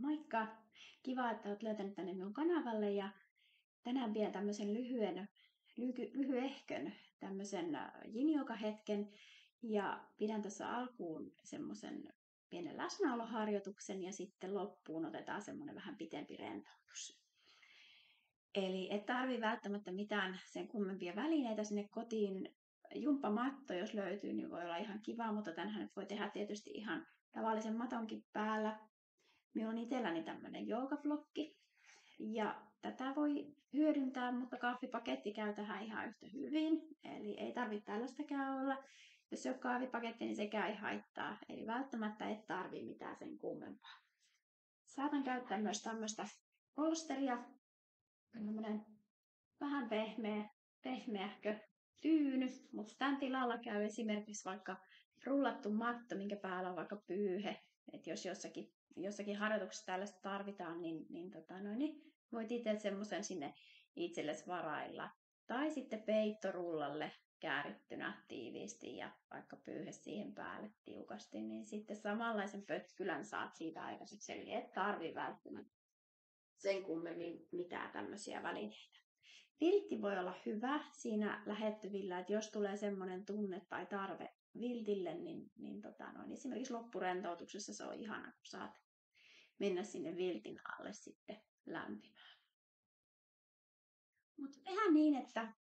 Moikka! Kiva, että olet löytänyt tänne minun kanavalle ja tänään vielä tämmöisen lyhyehkön tämmöisen yin-joga-hetken ja pidän tässä alkuun semmoisen pienen läsnäoloharjoituksen ja sitten loppuun otetaan semmoinen vähän pitempi rentoutus. Eli et tarvi välttämättä mitään sen kummempia välineitä sinne kotiin. Jumppamatto, jos löytyy, niin voi olla ihan kiva, mutta tämänhän voi tehdä tietysti ihan tavallisen matonkin päällä. Minulla on itselläni tämmöinen joogaflokki ja tätä voi hyödyntää, mutta kahvipaketti käy tähän ihan yhtä hyvin. Eli ei tarvitse tällaistäkään olla. Jos ei ole kahvipaketti, niin sekään ei haittaa. Eli välttämättä et tarvitse mitään sen kummempaa. Saatan käyttää myös tämmöistä polsteria. Tämmöinen vähän pehmeähkö tyyny, mutta tämän tilalla käy esimerkiksi vaikka rullattu matto, minkä päällä on vaikka pyyhe. Et jos jossakin harjoituksessa tällaista tarvitaan, niin voit itse semmoisen sinne itsellesi varailla. Tai sitten peittorullalle käärittynä tiiviisti ja vaikka pyyhe siihen päälle tiukasti, niin sitten samanlaisen pötkylän saat siitä aikaiseksi. Eli et tarvitse välttämättä sen kummemmin mitään tämmöisiä välineitä. Viltti voi olla hyvä siinä lähettyvillä, että jos tulee semmoinen tunne tai tarve viltille, niin esimerkiksi loppurentoutuksessa se on ihana, kun saat mennä sinne viltin alle sitten lämpimään. Mutta tehdään niin, että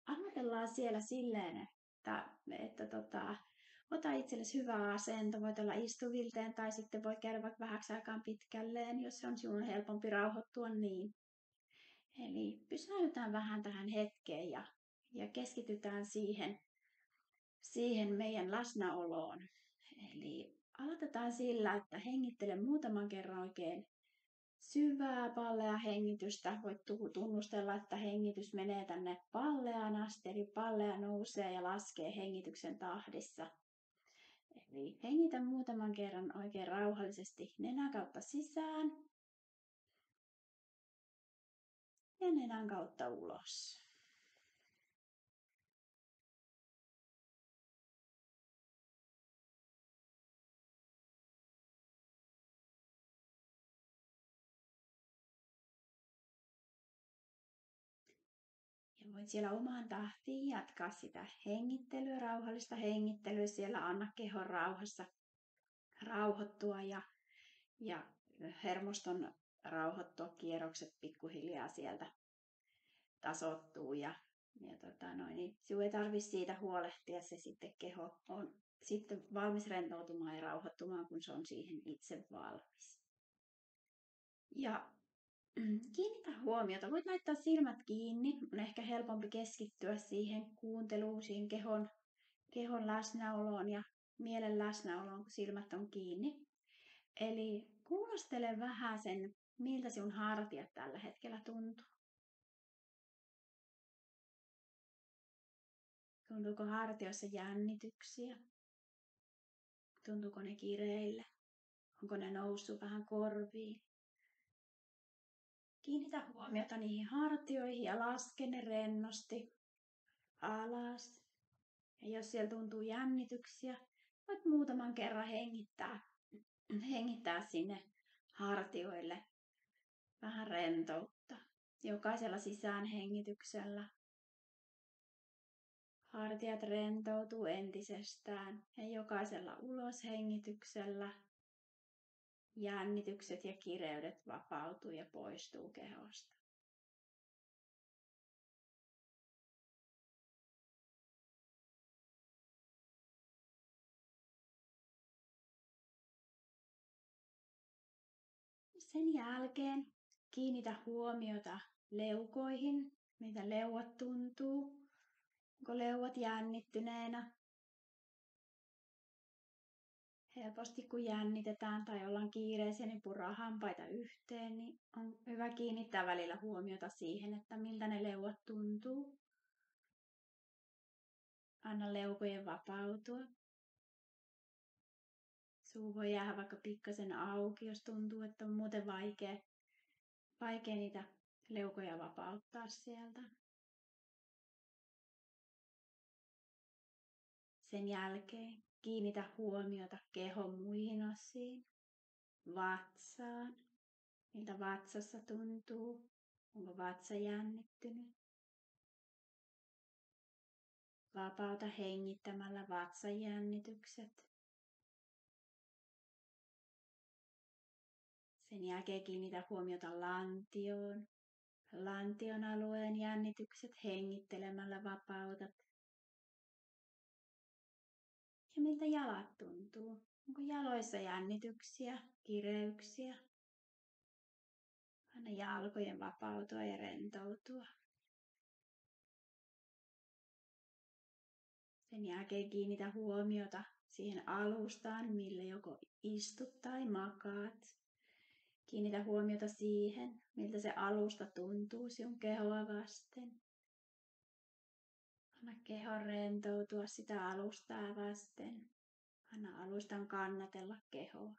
aloitellaan siellä silleen, että ota itsellesi hyvä asento, voit olla istuvilteen tai sitten voi käydä vaikka vähäksi aikaan pitkälleen, jos se on sinun helpompi rauhoittua niin. Eli pysäytään vähän tähän hetkeen ja keskitytään siihen meidän läsnäoloon. Eli aloitetaan sillä, että hengittele muutaman kerran oikein syvää pallea hengitystä. Voit tunnustella, että hengitys menee tänne palleaan asti, eli pallea nousee ja laskee hengityksen tahdissa. Eli hengitä muutaman kerran oikein rauhallisesti nenän kautta sisään ja nenän kautta ulos. Ja voit siellä omaan tahtiin jatkaa sitä hengittelyä, rauhallista hengittelyä. Siellä anna kehon rauhassa rauhoittua ja hermoston rauhoittua. Kierrokset pikkuhiljaa sieltä tasoittuu. Niin sinun ei tarvitse siitä huolehtia. Se sitten keho on sitten valmis rentoutumaan ja rauhoittumaan, kun se on siihen itse valmis. Ja kiinnitä huomiota. Voit laittaa silmät kiinni. On ehkä helpompi keskittyä siihen kuunteluun, siihen kehon läsnäoloon ja mielen läsnäoloon, kun silmät on kiinni. Eli kuulostele vähän sen, miltä sinun hartiat tällä hetkellä tuntuu. Tuntuuko hartioissa jännityksiä? Tuntuuko ne kireille? Onko ne noussut vähän korviin? Kiinnitä huomiota niihin hartioihin ja laske ne rennosti alas. Ja jos siellä tuntuu jännityksiä, voit muutaman kerran hengittää sinne hartioille vähän rentoutta. Jokaisella sisäänhengityksellä hartiat rentoutuu entisestään ja jokaisella uloshengityksellä jännitykset ja kireydet vapautuu ja poistuu kehosta. Sen jälkeen kiinnitä huomiota leukoihin, mitä leuat tuntuu. Onko leuat jännittyneenä? Helposti kun jännitetään tai ollaan kiireisiä, niin puraa hampaita yhteen, niin on hyvä kiinnittää välillä huomiota siihen, että miltä ne leuat tuntuu. Anna leukojen vapautua. Suu voi jäädä vaikka pikkasen auki, jos tuntuu, että on muuten vaikea niitä leukoja vapauttaa sieltä. Sen jälkeen kiinnitä huomiota kehon muihin osiin, vatsaan, Miltä vatsassa tuntuu? Onko vatsa jännittynyt? Vapauta hengittämällä vatsan jännitykset. Sen jälkeen kiinnitä huomiota lantioon. Lantion alueen jännitykset hengittelemällä vapautat. Ja miltä jalat tuntuu? Onko jaloissa jännityksiä, kireyksiä? Anna jalkojen vapautua ja rentoutua. Sen jälkeen kiinnitä huomiota siihen alustaan, millä joko istut tai makaat. Kiinnitä huomiota siihen, miltä se alusta tuntuu sinun kehoa vasten. Anna kehon rentoutua sitä alustaa vasten. Anna alustan kannatella kehoa.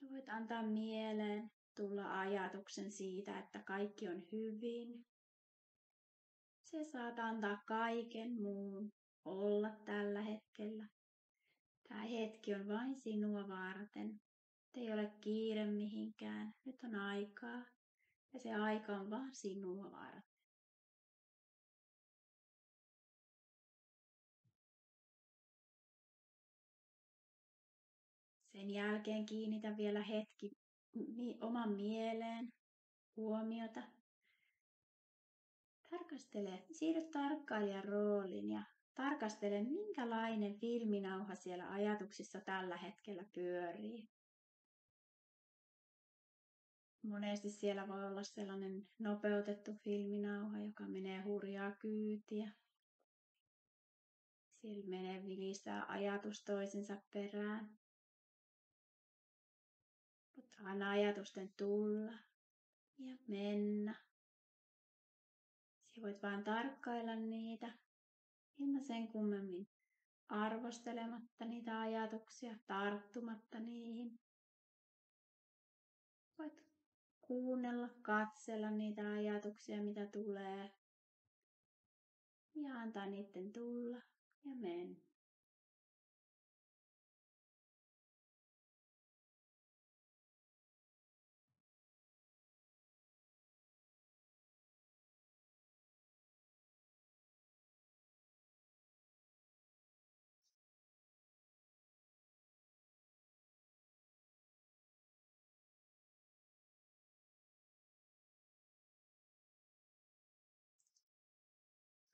Ja voit antaa mieleen tulla ajatuksen siitä, että kaikki on hyvin. Se saat antaa kaiken muun olla tällä hetkellä. Tämä hetki on vain sinua varten. Ei ole kiire mihinkään. Nyt on aikaa. Ja se aika on vain sinua varten. Sen jälkeen kiinnitä vielä hetki oman mieleen huomiota. Siirry tarkkailijan rooliin ja tarkastele, minkälainen filminauha siellä ajatuksissa tällä hetkellä pyörii. Monesti siellä voi olla sellainen nopeutettu filminauha, joka menee hurjaa kyytiä. Siellä menee vilistää ajatus toisensa perään. Mutta anna ajatusten tulla ja mennä. Voit vain tarkkailla niitä ilman sen kummemmin arvostelematta niitä ajatuksia, tarttumatta niihin. Voit kuunnella, katsella niitä ajatuksia, mitä tulee. Ja antaa niiden tulla ja mennä.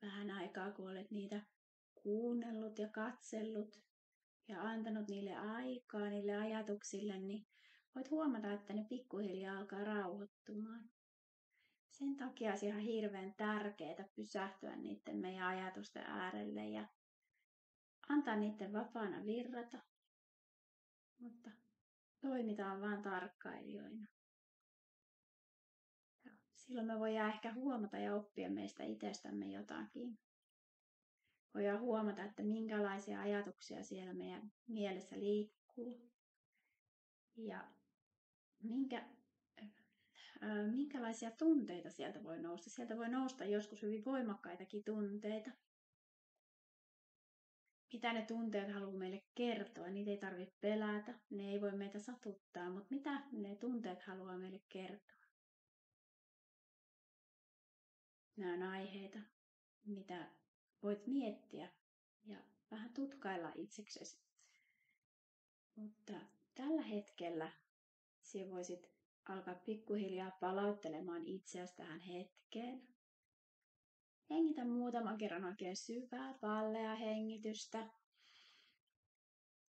Vähän aikaa, kun olet niitä kuunnellut ja katsellut ja antanut niille aikaa, niille ajatuksille, niin voit huomata, että ne pikkuhiljaa alkaa rauhoittumaan. Sen takia olisi ihan hirveän tärkeää pysähtyä niiden meidän ajatusten äärelle ja antaa niiden vapaana virrata, mutta toimitaan vaan tarkkailijoina. Ja silloin me voidaan ehkä huomata ja oppia meistä itsestämme jotakin. Voidaan huomata, että minkälaisia ajatuksia siellä meidän mielessä liikkuu ja minkälaisia tunteita sieltä voi nousta. Sieltä voi nousta joskus hyvin voimakkaitakin tunteita. Mitä ne tunteet haluaa meille kertoa, niitä ei tarvitse pelätä, ne ei voi meitä satuttaa, mutta mitä ne tunteet haluaa meille kertoa? Nämä on aiheita, mitä voit miettiä ja vähän tutkailla itseksesi. Mutta tällä hetkellä sinä voisit alkaa pikkuhiljaa palauttelemaan itseäsi tähän hetkeen. Hengitä muutaman kerran oikein syvää, palleaa hengitystä.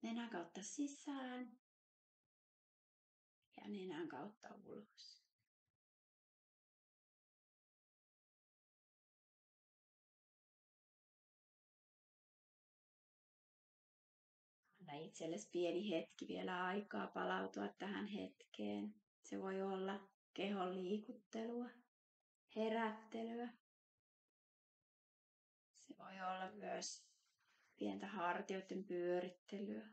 Nenän kautta sisään ja nenän kautta ulos. Anna itsellesi pieni hetki vielä aikaa palautua tähän hetkeen. Se voi olla kehon liikuttelua, herättelyä. Se voi olla myös pientä hartioiden pyörittelyä.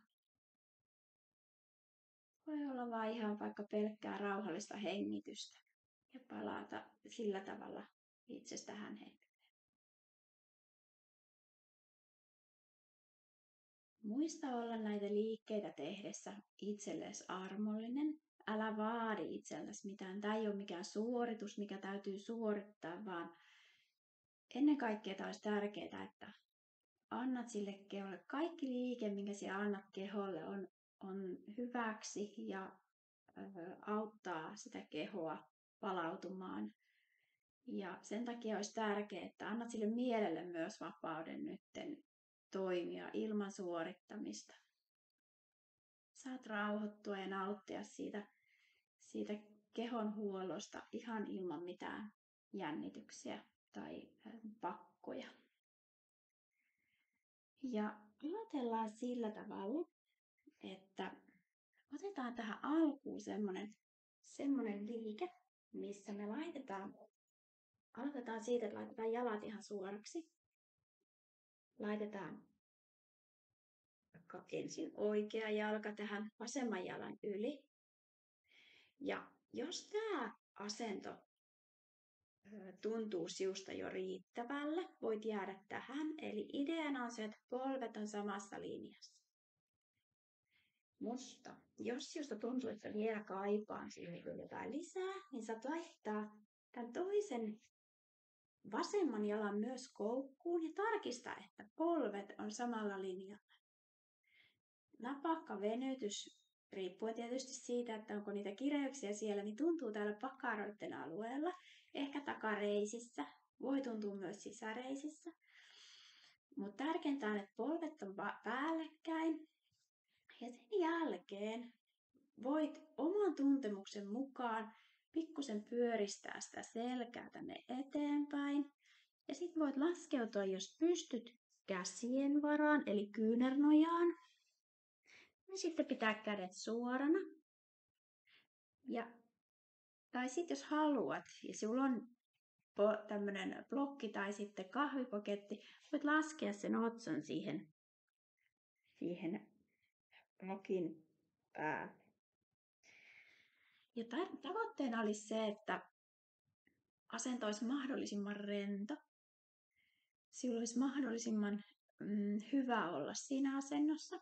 Voi olla vain ihan vaikka pelkkää rauhallista hengitystä ja palata sillä tavalla itsestä tähän hetkeen. Muista olla näitä liikkeitä tehdessä itsellesi armollinen. Älä vaadi itsellesi mitään. Tämä ei ole mikään suoritus, mikä täytyy suorittaa, vaan ennen kaikkea tämä olisi tärkeää, että annat sille keholle. Kaikki liike, minkä sinä annat keholle, on hyväksi ja auttaa sitä kehoa palautumaan. Ja sen takia olisi tärkeää, että annat sille mielelle myös vapauden nytten toimia ilman suorittamista. Saat rauhoittua ja nauttia siitä kehon huollosta ihan ilman mitään jännityksiä tai pakkoja. Ja aloitellaan sillä tavalla, että otetaan tähän alkuun semmoinen liike, missä me aloitetaan siitä, että laitetaan jalat ihan suoraksi. Laitetaan ensin oikea jalka tähän vasemman jalan yli. Ja jos tämä asento tuntuu sinusta jo riittävälle, voit jäädä tähän. Eli ideana on se, että polvet on samassa linjassa. Mutta jos sinusta tuntuu, että vielä kaipaan siihen jotain lisää, niin saat laittaa tämän toisen vasemman jalan myös koukkuun ja tarkista, että polvet on samalla linjalla. Napakka venytys, riippuen tietysti siitä, että onko niitä kireyksiä siellä, niin tuntuu täällä pakaroiden alueella, ehkä takareisissä, voi tuntua myös sisäreisissä. Mutta tärkeintä on, että polvet on päällekkäin. Ja sen jälkeen voit oman tuntemuksen mukaan pikkusen pyöristää sitä selkää tänne eteenpäin. Ja sitten voit laskeutua, jos pystyt, käsien varaan, eli kyynärnojaan. Ja sitten pitää kädet suorana. Tai sitten jos haluat, ja sinulla on tämmöinen blokki tai sitten kahvipaketti, voit laskea sen otsan siihen blokin päälle. Ja tavoitteena olisi se, että asento olisi mahdollisimman rento. Sinulla olisi mahdollisimman hyvä olla siinä asennossa.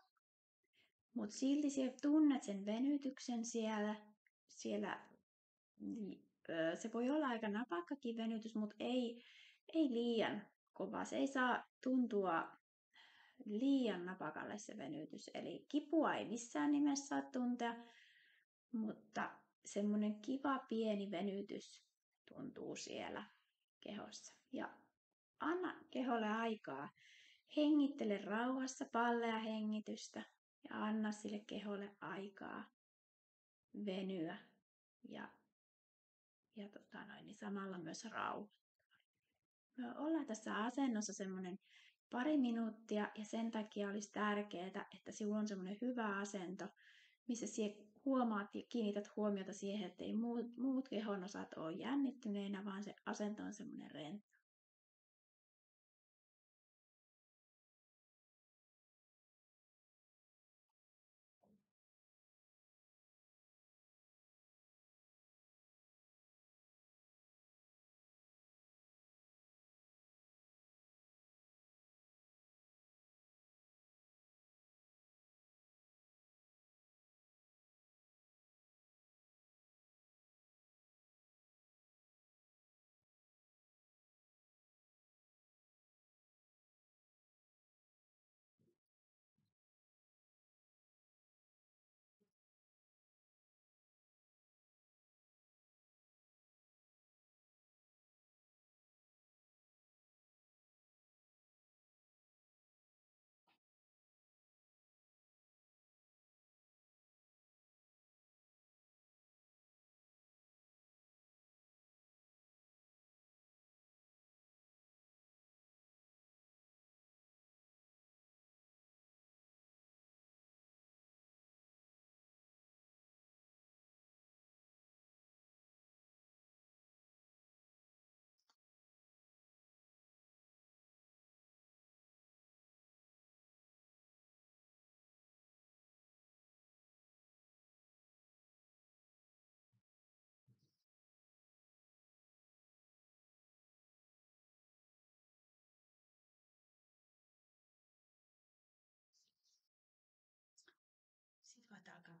Mutta silti tunnet sen venytyksen siellä. Se voi olla aika napakkakin venytys, mutta ei liian kova. Se ei saa tuntua liian napakalle se venytys. Eli kipua ei missään nimessä saa tuntea, mutta semmoinen kiva pieni venytys tuntuu siellä kehossa. Ja anna keholle aikaa. Hengittele rauhassa pallea hengitystä ja anna sille keholle aikaa venyä ja samalla myös rauhoittua. Me ollaan tässä asennossa semmoinen 2 minuuttia ja sen takia olisi tärkeää, että sinulla on semmoinen hyvä asento, missä huomaat ja kiinnität huomiota siihen, että ei muut kehonosat ole jännittyneinä, vaan se asento on semmoinen rento.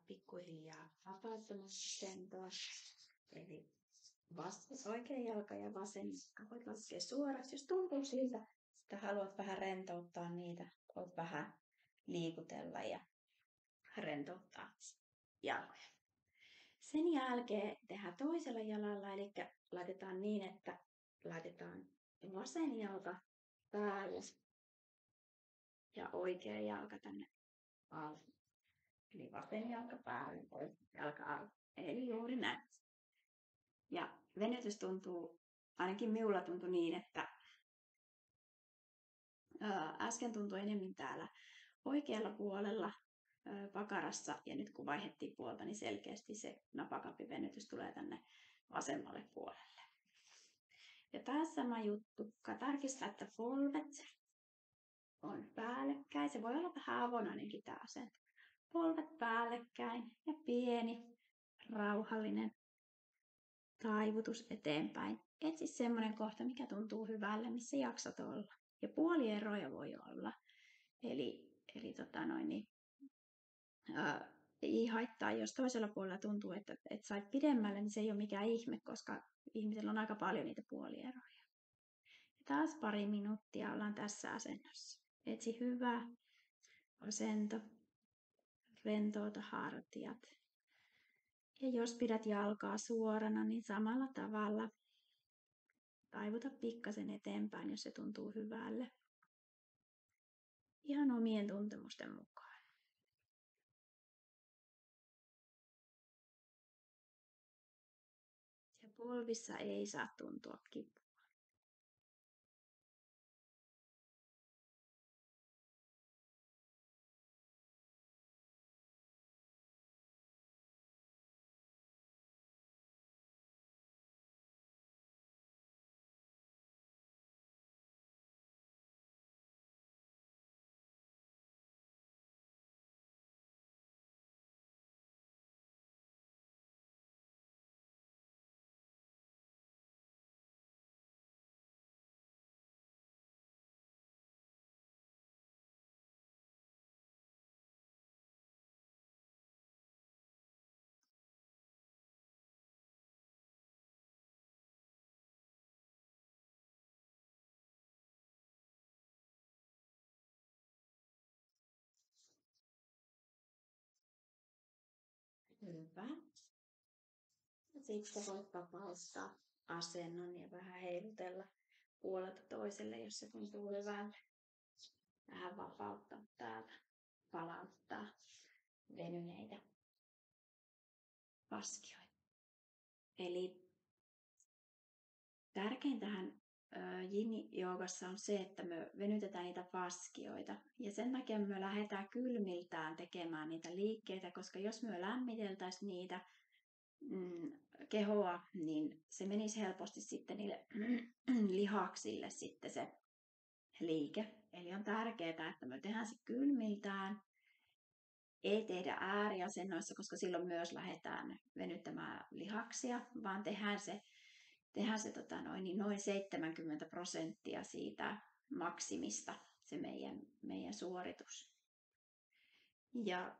pikkuhiljaa vapauttamassa rentoa. Eli oikea jalka ja vasen jalka voit laskea suoraksi. Jos tuntuu siltä, että haluat vähän rentouttaa niitä, voit vähän liikutella ja rentouttaa jalkoja. Sen jälkeen tehdään toisella jalalla, eli laitetaan niin, että laitetaan vasen jalka päälle ja oikea jalka tänne alle. Eli vasen jalka päälle, oikea jalka alle. Eli juuri näin. Ja venytys tuntuu, ainakin minulla tuntui niin, että äsken tuntui enemmän täällä oikealla puolella pakarassa, ja nyt kun vaihdettiin puolta, niin selkeästi se napakampi venytys tulee tänne vasemmalle puolelle. Ja taas sama juttu, tarkistaa, että polvet on päällekkäin. Se voi olla vähän avonainenkin tämä asento. Polvet päällekkäin ja pieni, rauhallinen taivutus eteenpäin. Etsi semmoinen kohta, mikä tuntuu hyvälle, missä jaksat olla. Ja puolieroja voi olla. Eli ei haittaa, jos toisella puolella tuntuu, että sait pidemmälle, niin se ei ole mikään ihme, koska ihmisellä on aika paljon niitä puolieroja. Ja taas pari minuuttia ollaan tässä asennossa. Etsi hyvä asento, rentouta hartiat. Ja jos pidät jalkaa suorana, niin samalla tavalla taivuta pikkasen eteenpäin, jos se tuntuu hyvälle. Ihan omien tuntemusten mukaan. Ja polvissa ei saa tuntua kipua. Hyvä. Sitten voit vapauttaa asennon ja vähän heilutella puolelta toiselle, jos se tuntuu hyvälle. Vähän vapauttaa täältä, palauttaa venyneitä faskioita. Eli tärkeintähän yin-joogassa on se, että me venytetään niitä faskioita. Ja sen takia me lähdetään kylmiltään tekemään niitä liikkeitä, koska jos me lämmiteltäisiin niitä kehoa, niin se menisi helposti sitten niille lihaksille sitten se liike. Eli on tärkeää, että me tehdään se kylmiltään. Ei tehdä ääriasennoissa, koska silloin myös lähdetään venyttämään lihaksia, vaan tehdään se noin 70% siitä maksimista, se meidän suoritus. Ja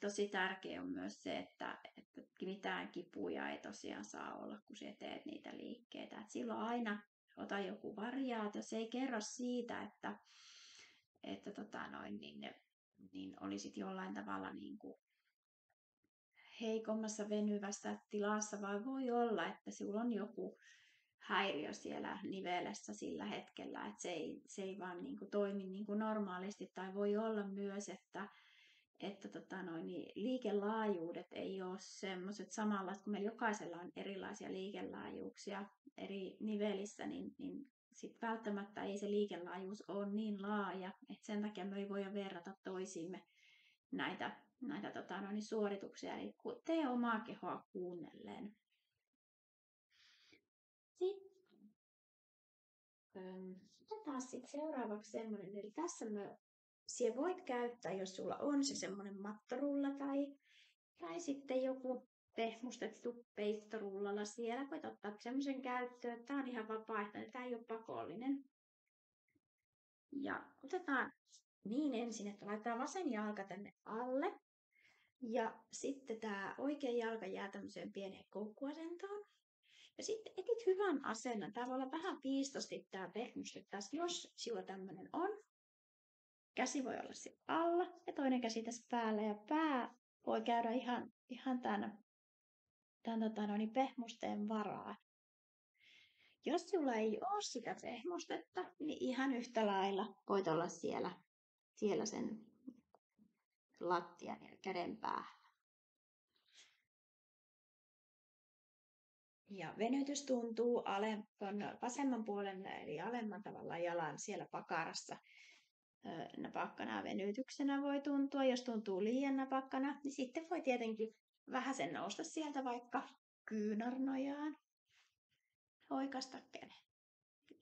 tosi tärkeä on myös se, että mitään kipuja ei tosiaan saa olla, kun sä teet niitä liikkeitä. Et silloin aina ota joku variaatio. Se ei kerro siitä, että niin olisit jollain tavalla niin kuin heikommassa venyvässä tilassa, vaan voi olla, että sinulla on joku häiriö siellä nivelessä sillä hetkellä, että se ei vaan niin kuin toimi niin kuin normaalisti, tai voi olla myös, että liikelaajuudet ei ole semmoiset samanlaiset, kun meillä jokaisella on erilaisia liikelaajuuksia eri nivelissä, niin sit välttämättä ei se liikelaajuus ole niin laaja, että sen takia me ei voida verrata toisiimme näitä suorituksia, eli tee omaa kehoa kuunnellen. Otetaan sitten seuraavaksi semmoinen, eli tässä sinä voit käyttää, jos sulla on se semmoinen mattorulla tai sitten joku pehmustettu peittorullalla siellä, voit ottaa semmoisen käyttöön. Tämä on ihan vapaaehtoinen, tämä ei ole pakollinen. Ja otetaan niin ensin, että laitetaan vasen jalka tänne alle. Ja sitten tämä oikea jalka jää tämmöiseen pieneen koukkuasentoon. Ja sitten etit hyvän asennon. Tää voi olla vähän viistosti tää pehmystä tässä, jos sinulla tämmöinen on. Käsi voi olla sitten alla ja toinen käsi tässä päällä. Ja pää voi käydä ihan tämän pehmusteen varaan. Jos sulla ei ole sitä pehmustetta, niin ihan yhtä lailla voit olla siellä sen lattian ja käden päällä. Ja venytys tuntuu vasemman puolen eli alemman tavallaan jalan siellä pakarassa. Napakkana venytyksenä voi tuntua. Jos tuntuu liian napakkana, niin sitten voi tietenkin vähäsen nousta sieltä vaikka kyynärnojaan. Oikasta käden.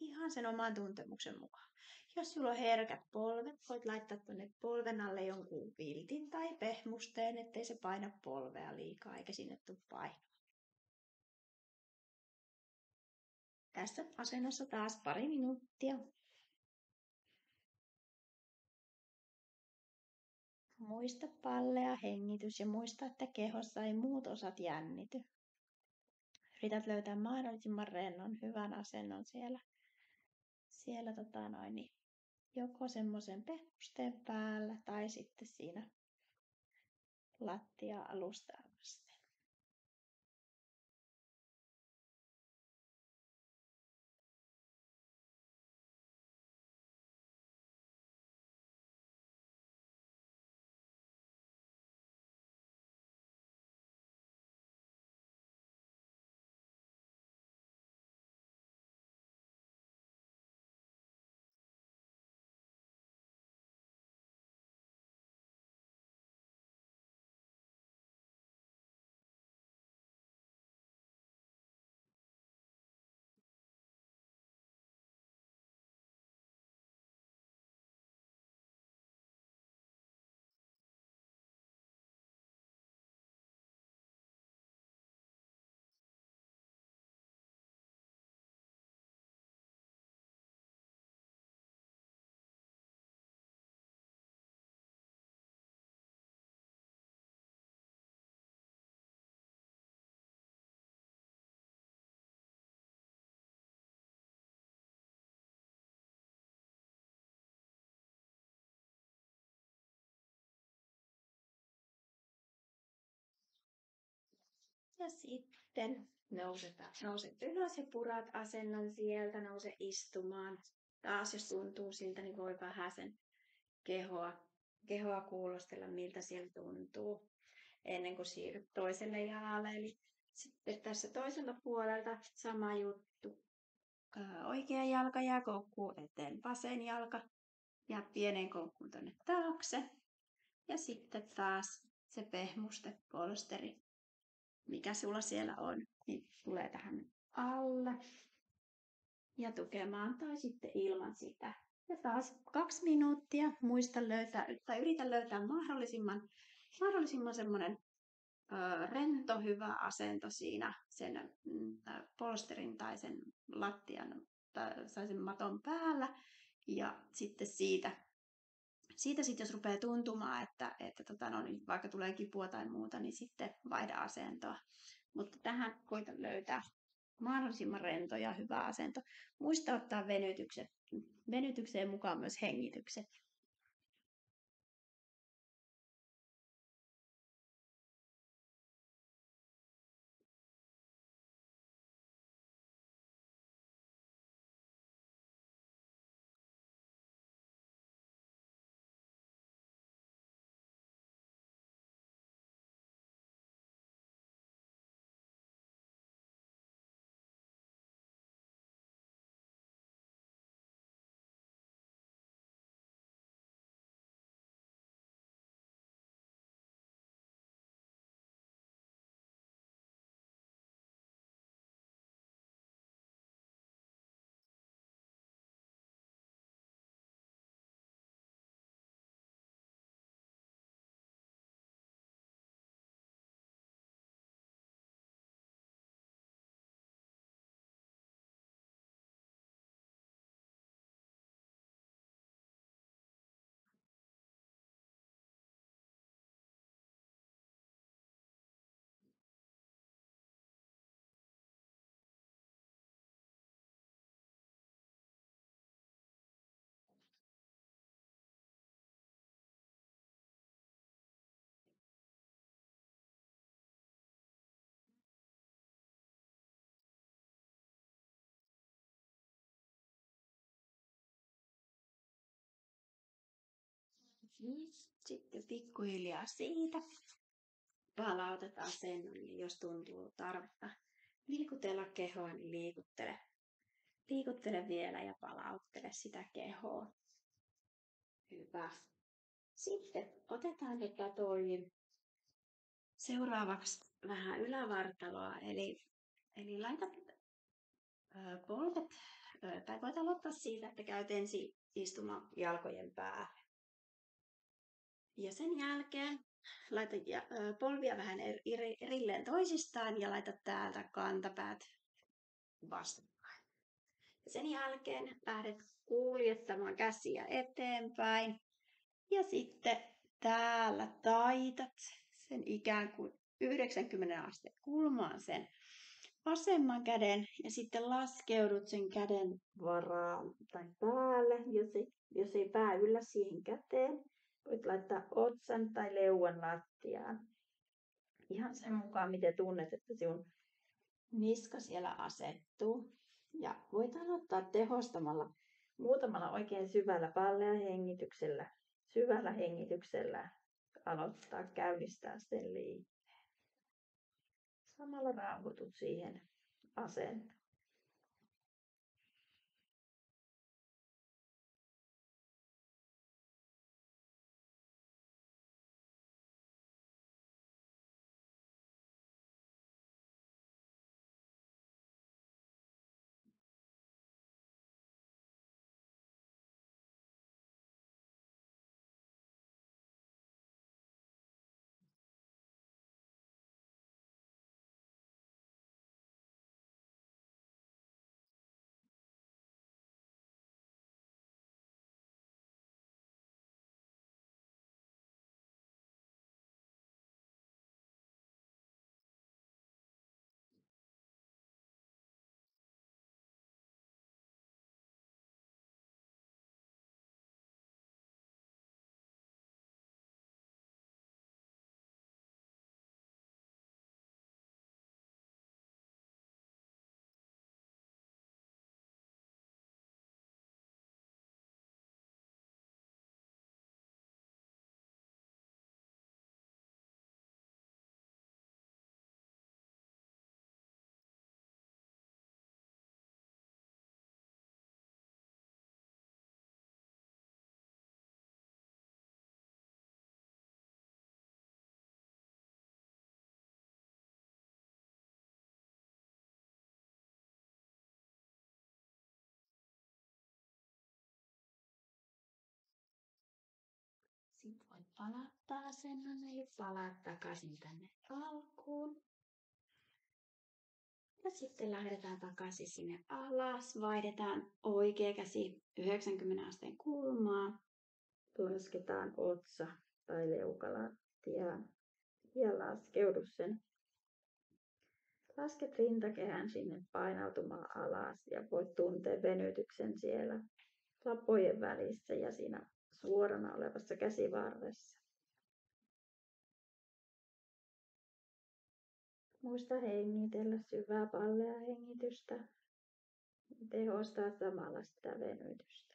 Ihan sen oman tuntemuksen mukaan. Jos sulla on herkät polvet, voit laittaa tuonne polven alle jonkun viltin tai pehmusteen, ettei se paina polvea liikaa eikä sinne tule painoa. Tässä asennossa taas pari minuuttia. Muista pallea hengitys ja muista, että kehossa ei muut osat jännity. Yrität löytää mahdollisimman rennon, hyvän asennon siellä joko semmoisen pehmusteen päällä tai sitten siinä lattia-alustaa vasten. Ja sitten nouset ylös ja purat asennon sieltä, nouse istumaan. Taas jos tuntuu siltä, niin voi vähän sen kehoa kuulostella, miltä siellä tuntuu ennen kuin siirryt toiselle jalalle. Eli sitten tässä toisella puolelta sama juttu. Oikea jalka jää koukkuun eteen, vasen jalka ja pienen koukkuun tuonne taakse. Ja sitten taas se pehmustepolsteri, mikä sulla siellä on, niin tulee tähän alle ja tukemaan tai sitten ilman sitä. Ja taas 2 minuuttia. Yritä löytää mahdollisimman semmoinen rento, hyvä asento siinä sen polsterin tai sen lattian tai sen maton päällä. Ja sitten siitä jos rupeaa tuntumaan, että vaikka tulee kipua tai muuta, niin sitten vaihda asentoa. Mutta tähän koita löytää mahdollisimman rento ja hyvä asento. Muista ottaa venytykseen mukaan myös hengitykset. Sitten pikkuhiljaa siitä palautetaan sen, jos tuntuu tarvetta liikutella kehoa, niin liikuttele. Liikuttele vielä ja palauttele sitä kehoa. Hyvä. Sitten otetaan seuraavaksi vähän ylävartaloa, eli laitat polvet, tai voit aloittaa siitä, että käyt ensin istumaan jalkojen päälle. Ja sen jälkeen laita polvia vähän erilleen toisistaan ja laita täältä kantapäät vastakkain. Ja sen jälkeen lähdet kuljettamaan käsiä eteenpäin. Ja sitten täällä taitat sen ikään kuin 90 asteen kulmaan sen vasemman käden ja sitten laskeudut sen käden varaan tai päälle, jos ei pää yllä siihen käteen. Voit laittaa otsan tai leuan lattiaan. Ihan sen mukaan, miten tunnet, että sinun niska siellä asettuu. Ja voit aloittaa tehostamalla muutamalla oikein syvällä syvällä hengityksellä käynnistää sen liikkeen. Samalla rauhoitut siihen asentoon. Sitten voit palauttaa asennon, eli palaa takaisin tänne alkuun. Ja sitten lähdetään takaisin sinne alas. Vaihdetaan oikea käsi 90 asteen kulmaa. Lasketaan otsa tai leuka lattiaan. Ja laskeudu sen. Lasket rintakehän sinne painautumaan alas ja voit tuntea venytyksen siellä lapojen välissä ja siinä suorana olevassa käsivarressa. Muista hengitellä syvää pallea hengitystä. Tehostaa samalla sitä venytystä.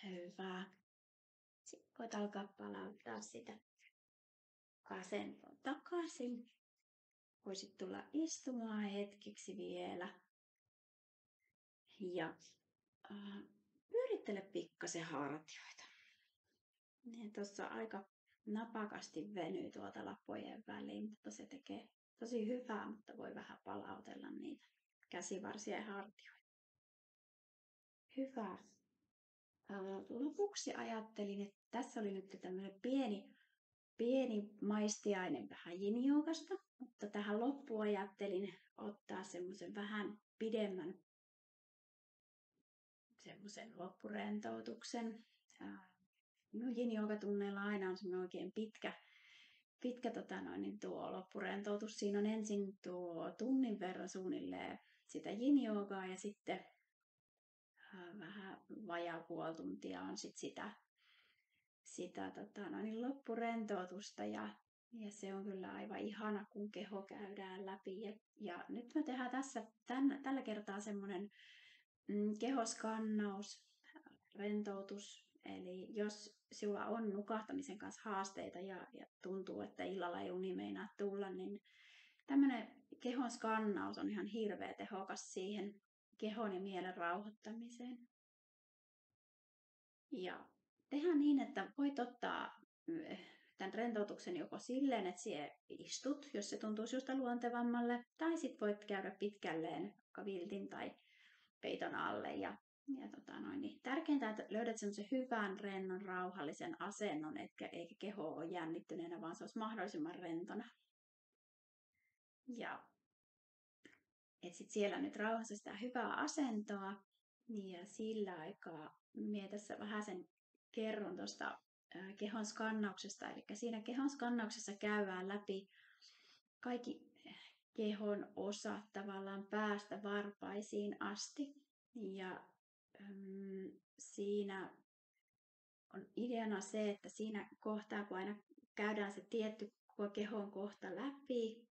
Hyvä. Sitten voit alkaa palauttaa sitä asentoa takaisin. Voisit tulla istumaan hetkeksi vielä. Ja pyörittele pikkasen hartioita. Niin tuossa aika napakasti venyy tuolta lapojen väliin, mutta se tekee tosi hyvää, mutta voi vähän palautella niitä käsivarsia ja hartioita. Hyvä. Lopuksi ajattelin, että tässä oli nyt tämmöinen pieni maistiainen vähän yin-joogasta, mutta tähän loppuun ajattelin ottaa semmoisen vähän pidemmän semmoisen loppurentoutuksen. No, yin-joogatunneilla aina on semmoinen oikein pitkä tuo loppurentoutus. Siinä on ensin tuo tunnin verran suunnilleen sitä yin-joogaa ja sitten vähän vajaa puoli tuntia on sitä loppurentoutusta ja se on kyllä aivan ihana, kun keho käydään läpi. Ja nyt me tehdään tällä kertaa semmoinen kehoskannaus, rentoutus. Eli jos sinulla on nukahtamisen kanssa haasteita ja tuntuu, että illalla ei uni meinaa tulla, niin tämmöinen kehon skannaus on ihan hirveän tehokas siihen kehon ja mielen rauhoittamiseen. Ja tehdään niin, että voit ottaa tämän rentoutuksen joko silleen, että sinä istut, jos se tuntuu sinusta luontevammalle, tai sitten voit käydä pitkälleen vaikka viltin tai peiton alle. Niin tärkeintä, että löydät semmoisen hyvän, rennon, rauhallisen asennon, eikä keho ole jännittyneenä, vaan se olisi mahdollisimman rentona. Ja etsit siellä nyt rauhassa sitä hyvää asentoa, ja sillä aikaa minä tässä vähän sen kerron tuosta kehon skannauksesta. Eli siinä kehon skannauksessa käydään läpi kaikki kehon osat tavallaan päästä varpaisiin asti. Ja siinä on ideana se, että siinä kohtaa, kun aina käydään se tietty kehon kohta läpi,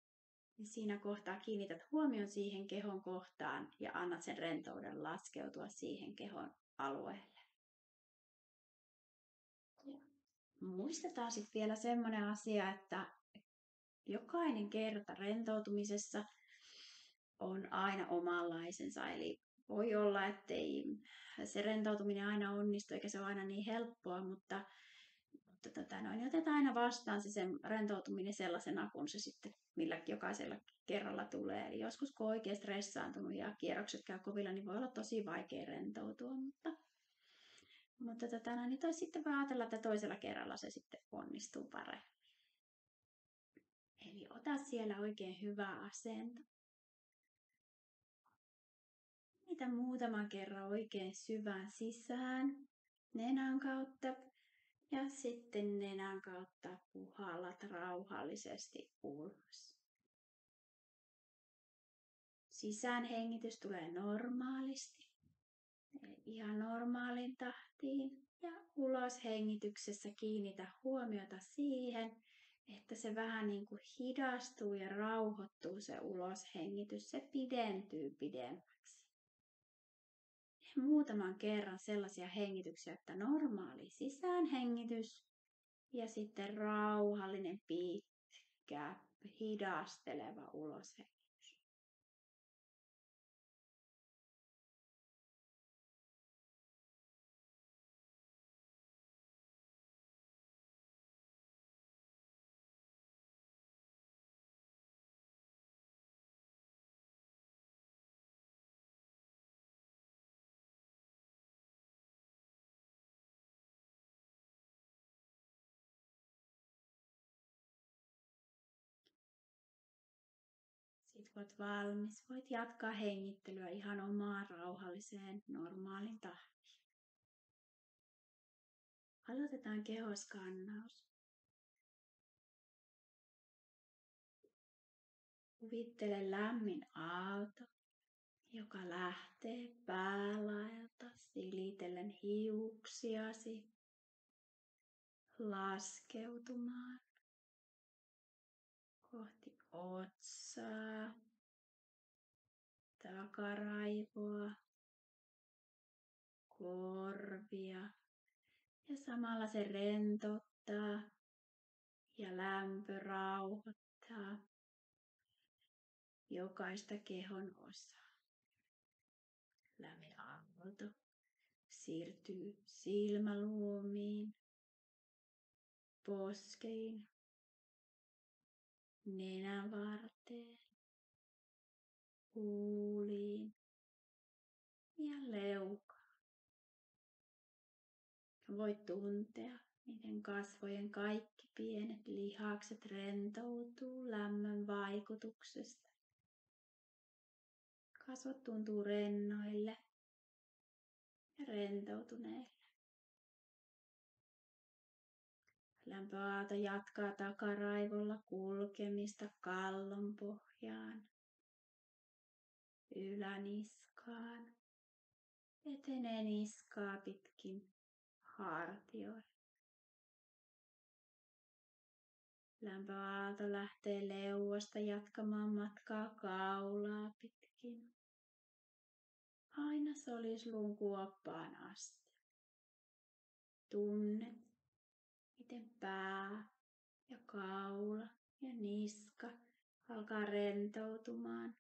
niin siinä kohtaa kiinnität huomion siihen kehon kohtaan ja annat sen rentouden laskeutua siihen kehon alueelle. Ja muistetaan sitten vielä semmoinen asia, että jokainen kerta rentoutumisessa on aina omanlaisensa. Eli voi olla, ettei se rentoutuminen aina onnistu eikä se ole aina niin helppoa, mutta otetaan aina vastaan se sen rentoutuminen sellaisena, kun se sitten millä jokaisella kerralla tulee. Eli joskus kun on oikein stressaantunut ja kierrokset käy kovilla, niin voi olla tosi vaikea rentoutua, mutta niin sitten voi ajatella, että toisella kerralla se sitten onnistuu paremmin. Eli ota siellä oikein hyvä asento. Niitä muutaman kerran oikein syvään sisään nenän kautta ja sitten nenän kautta puhallat rauhallisesti ulos. Sisäänhengitys tulee normaalisti, ihan normaaliin tahtiin, ja uloshengityksessä kiinnitä huomiota siihen, että se vähän niin kuin hidastuu ja rauhoittuu se uloshengitys, se pidentyy pidemmäksi. Muutaman kerran sellaisia hengityksiä, että normaali sisäänhengitys ja sitten rauhallinen pitkä, hidasteleva uloshengitys. Sitten kun olet valmis, voit jatkaa hengittelyä ihan omaan rauhalliseen, normaalin tahtiin. Aloitetaan kehoskannaus. Kuvittele lämmin aalto, joka lähtee päälaelta silitellen hiuksiasi laskeutumaan kohti otsaa, takaraivoa, korvia, ja samalla se rentouttaa ja lämpö rauhoittaa jokaista kehon osaa. Lämmin aalto siirtyy silmäluomiin, poskeen, nenän varteen, huuliin ja leukaan. Voit tuntea, miten kasvojen kaikki pienet lihakset rentoutuu lämmön vaikutuksesta. Kasvot tuntuu rennoille ja rentoutuneille. Lämpöaalto jatkaa takaraivolla kulkemista kallon pohjaan, yläniskaan, etenee niskaa pitkin hartioille. Lämpöaalto lähtee leuasta jatkamaan matkaa kaulaa pitkin, aina solisluun kuoppaan asti. Tunnet, miten pää ja kaula ja niska alkaa rentoutumaan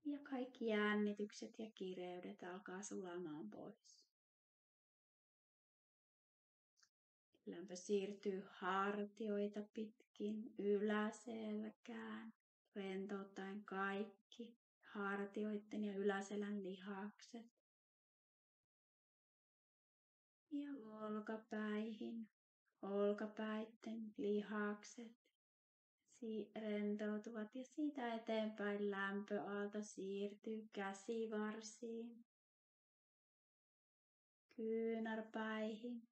ja kaikki jännitykset ja kireydet alkaa sulamaan pois. Lämpö siirtyy hartioita pitkin yläselkään, rentouttaen kaikki hartioiden ja yläselän lihakset. Ja olkapäihin, olkapäitten lihakset rentoutuvat ja siitä eteenpäin lämpöaalto siirtyy käsivarsiin, kyynärpäihin,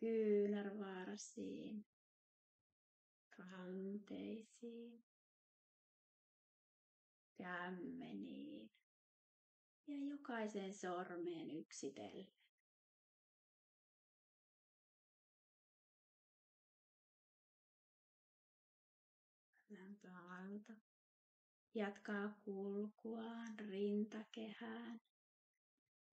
kyynärvarsiin, ranteisiin, kämmeniin ja jokaiseen sormeen yksitellen. Lämpöaalto jatkaa kulkuaan rintakehään.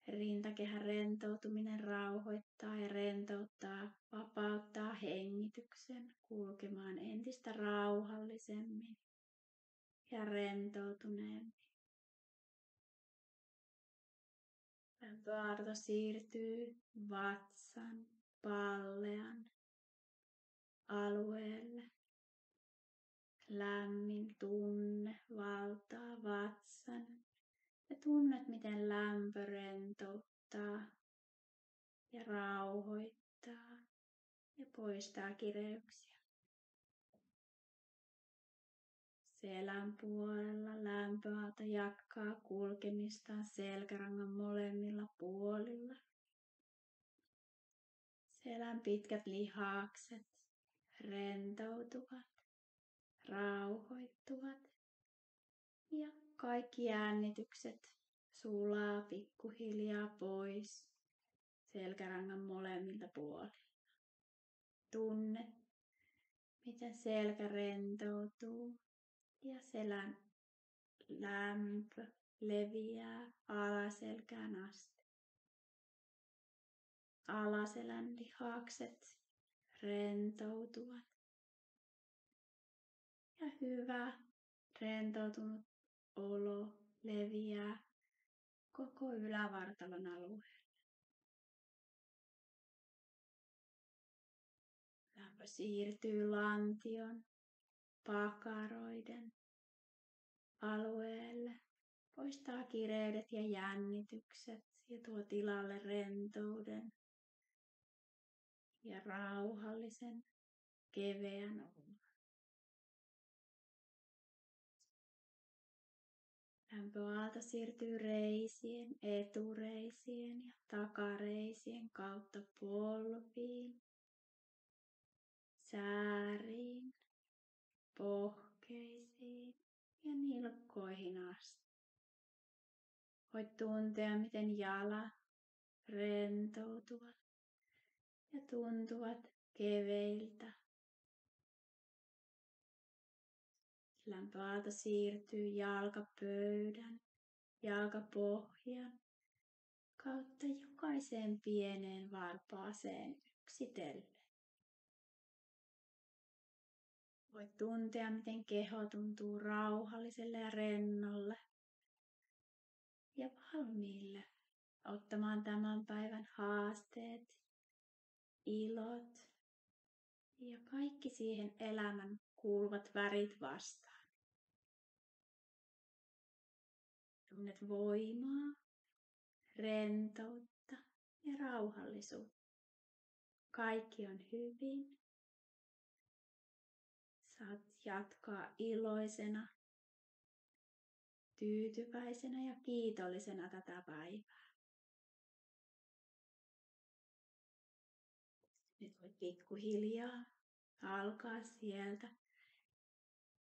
Rintakehän rentoutuminen rauhoittaa ja rentouttaa, vapauttaa hengityksen kulkemaan entistä rauhallisemmin ja rentoutuneemmin. Lämpöaalto siirtyy vatsan, pallean alueelle. Lämmin tunne valtaa vatsan ja tunnet, miten lämpö rentouttaa ja rauhoittaa ja poistaa kireyksiä. Selän puolella lämpöaalto jatkaa kulkemistaan selkärangan molemmilla puolilla. Selän pitkät lihakset rentoutuvat, rauhoittuvat ja kaikki jännitykset sulaa pikkuhiljaa pois selkärangan molemmilta puolilta. Tunne, miten selkä rentoutuu ja selän lämpö leviää alaselkään asti. Alaselän lihakset rentoutuvat. Ja hyvä rentoutunut olo leviää koko ylävartalon alueelle. Lämpö siirtyy lantion, pakaroiden alueelle. Poistaa kireydet ja jännitykset ja tuo tilalle rentouden ja rauhallisen, keveän olon. Lämpöaalto siirtyy reisien, etureisien ja takareisien kautta polviin, sääriin, pohkeisiin ja nilkkoihin asti. Voit tuntea, miten jalat rentoutuvat ja tuntuvat keveiltä. Lämpöaalto siirtyy jalkapöydän, jalkapohjan kautta jokaiseen pieneen varpaaseen yksitellen. Voit tuntea, miten keho tuntuu rauhalliselle ja rennolle ja valmiille ottamaan tämän päivän haasteet ilot ja kaikki siihen elämän kuuluvat värit vastaan. Tunnet voimaa, rentoutta ja rauhallisuutta. Kaikki on hyvin. Saat jatkaa iloisena, tyytyväisenä ja kiitollisena tätä päivää. Nyt voit pikkuhiljaa alkaa sieltä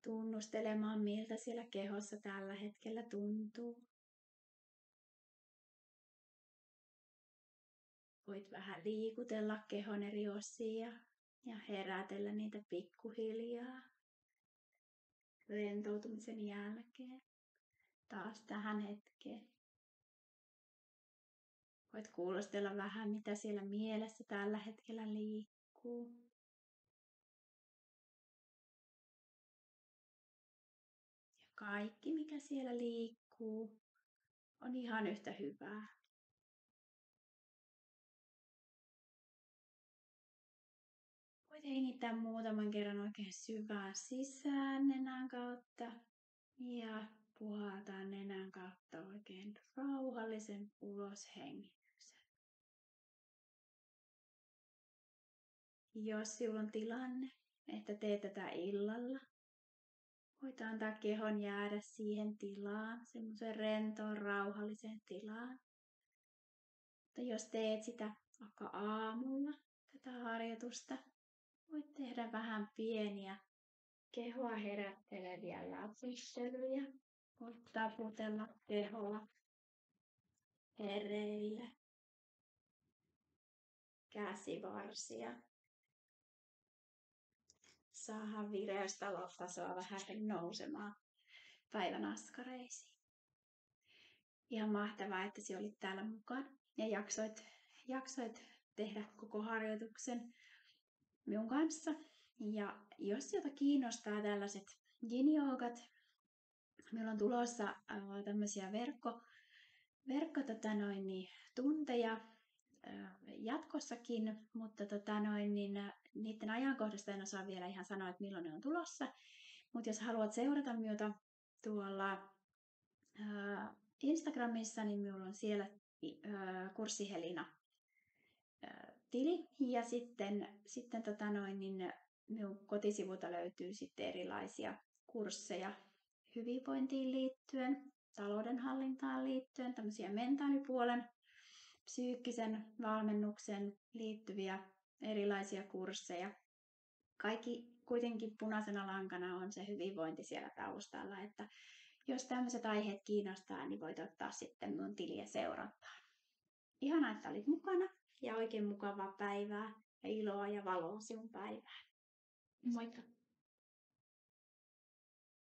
tunnustelemaan, miltä siellä kehossa tällä hetkellä tuntuu. Voit vähän liikutella kehon eri osia ja herätellä niitä pikkuhiljaa rentoutumisen jälkeen taas tähän hetkeen. Voit kuulostella vähän, mitä siellä mielessä tällä hetkellä liikkuu. Ja kaikki, mikä siellä liikkuu, on ihan yhtä hyvää. Voit hengittää muutaman kerran oikein syvään sisään nenän kautta ja puhaltaa nenän kautta oikein rauhallisen uloshengityksen. Jos sinulla on tilanne, että teet tätä illalla, voit antaa kehon jäädä siihen tilaan, semmoiseen rentoon, rauhalliseen tilaan. Mutta jos teet sitä vaikka aamulla, tätä harjoitusta, voit tehdä vähän pieniä kehoa herätteleviä läpistelyjä. Voit taputella kehoa hereille, käsivarsia. Saadaan vireystasoa vähän nousemaan päivän askareisiin. Ihan mahtavaa, että sinä olit täällä mukana ja jaksoit tehdä koko harjoituksen minun kanssa. Ja jos jota kiinnostaa tällaiset yin-joogat, meillä on tulossa tämmöisiä tunteja jatkossakin, mutta niiden ajankohdasta en osaa vielä ihan sanoa, että milloin ne on tulossa. Mutta jos haluat seurata minua tuolla Instagramissa, niin minulla on siellä Kurssi Helina tili ja sitten minun kotisivulta löytyy sitten erilaisia kursseja hyvinvointiin liittyen, taloudenhallintaan liittyen, tämmöisiä mentaalipuolen, psyykkisen valmennuksen liittyviä erilaisia kursseja. Kaikki kuitenkin punaisena lankana on se hyvinvointi siellä taustalla, että jos tämmöiset aiheet kiinnostaa, niin voit ottaa sitten minun tiliä seurantaan. Ihanaa, että olit mukana ja oikein mukavaa päivää ja iloa ja valoa sinun päivään. Moikka!